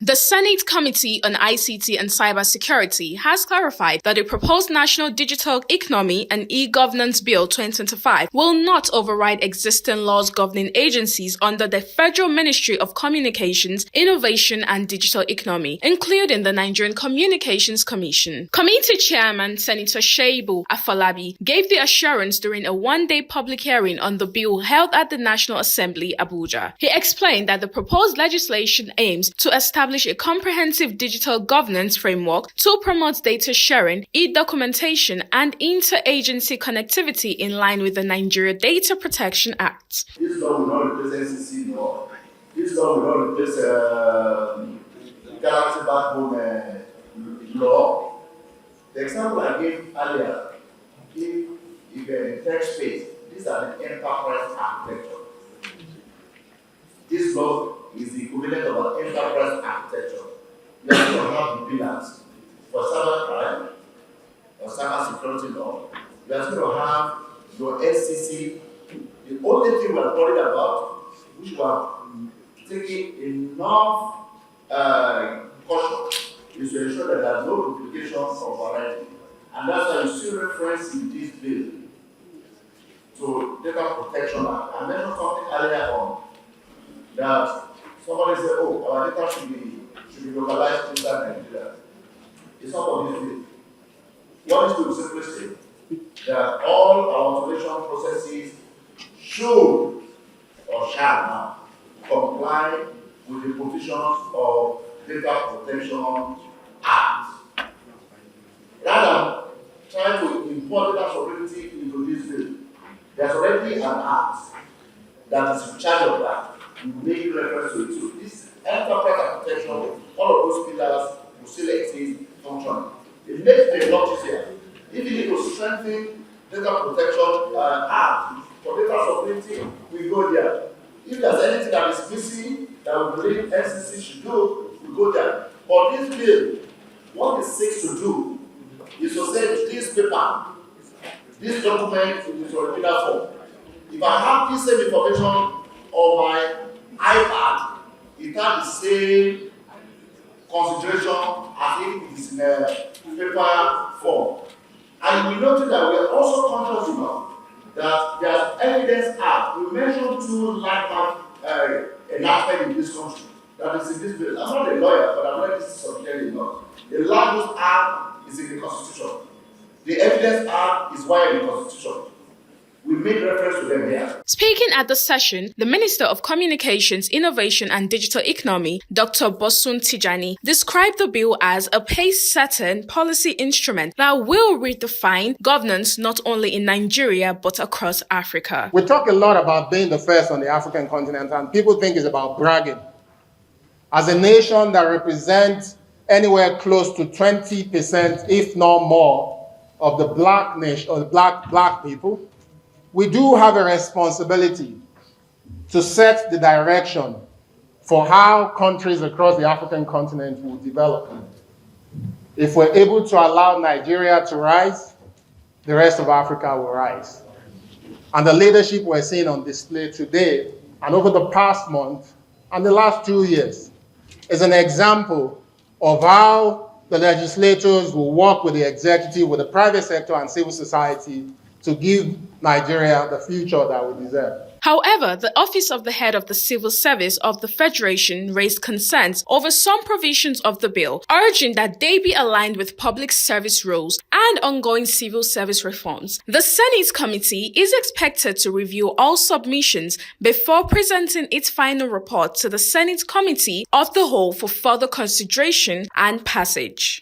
The Senate Committee on ICT and Cybersecurity has clarified that the proposed National Digital Economy and E-Governance Bill 2025 will not override existing laws governing agencies under the Federal Ministry of Communications, Innovation and Digital Economy, including the Nigerian Communications Commission. Committee Chairman Senator Shuaibu Afolabi gave the assurance during a one-day public hearing on the bill held at the National Assembly, Abuja. He explained that the proposed legislation aims to establish a comprehensive digital governance framework to promote data sharing, e-documentation, and inter-agency connectivity in line with the Nigeria Data Protection Act. This law will not replace NCC law. This law will not replace Galaxy Backbone law. The example I gave earlier, if text space, these are the enterprise architecture. This law is the equivalent of an enterprise architecture. You have to have the pillars for cybercrime or cyber security law. You have to have your SCC. The only thing we are worried about, which we are taking enough caution, is to ensure that there are no duplications of variety. And that's why you see reference in this bill to Data Protection Act. I mentioned something earlier on that somebody said, oh, our data should be localized inside Nigeria. It's not for this bill. What is to simply say that all our automation processes should or shall now comply with the provisions of Data Protection Act. Rather than trying to import data sovereignty into this bill, there's already an act that is in charge of that. We make reference to it. So this enterprise architecture, all of those pillars will still exist functioning. It makes the lot easier. If you need to strengthen data protection act for data sovereignty, we go there. If there's anything that is missing that we believe NCC should do, we go there. But this bill, what it seeks to do is to say this paper, this document in its original form. If I have this same information on my iPad, it has the same consideration as if it is in a paper form. And we notice that we are also conscious enough that there is evidence act. We mentioned two landmark enactments in this country that is in this bill. I'm not a lawyer, but I'm not this subject enough. The land use act is in the Constitution. The evidence act is why in the Constitution. We make reference to them here. Speaking at the session, the Minister of Communications, Innovation and Digital Economy, Dr. Bosun Tijani, described the bill as a pace-setting policy instrument that will redefine governance not only in Nigeria but across Africa. We talk a lot about being the first on the African continent, and people think it's about bragging. As a nation that represents anywhere close to 20%, if not more, of the black nation or the black people, we do have a responsibility to set the direction for how countries across the African continent will develop. If we're able to allow Nigeria to rise, the rest of Africa will rise. And the leadership we're seeing on display today and over the past month and the last 2 years is an example of how the legislators will work with the executive, with the private sector and civil society to give Nigeria the future that we deserve. However, the Office of the Head of the Civil Service of the Federation raised concerns over some provisions of the bill, urging that they be aligned with public service rules and ongoing civil service reforms. The Senate Committee is expected to review all submissions before presenting its final report to the Senate Committee of the Whole for further consideration and passage.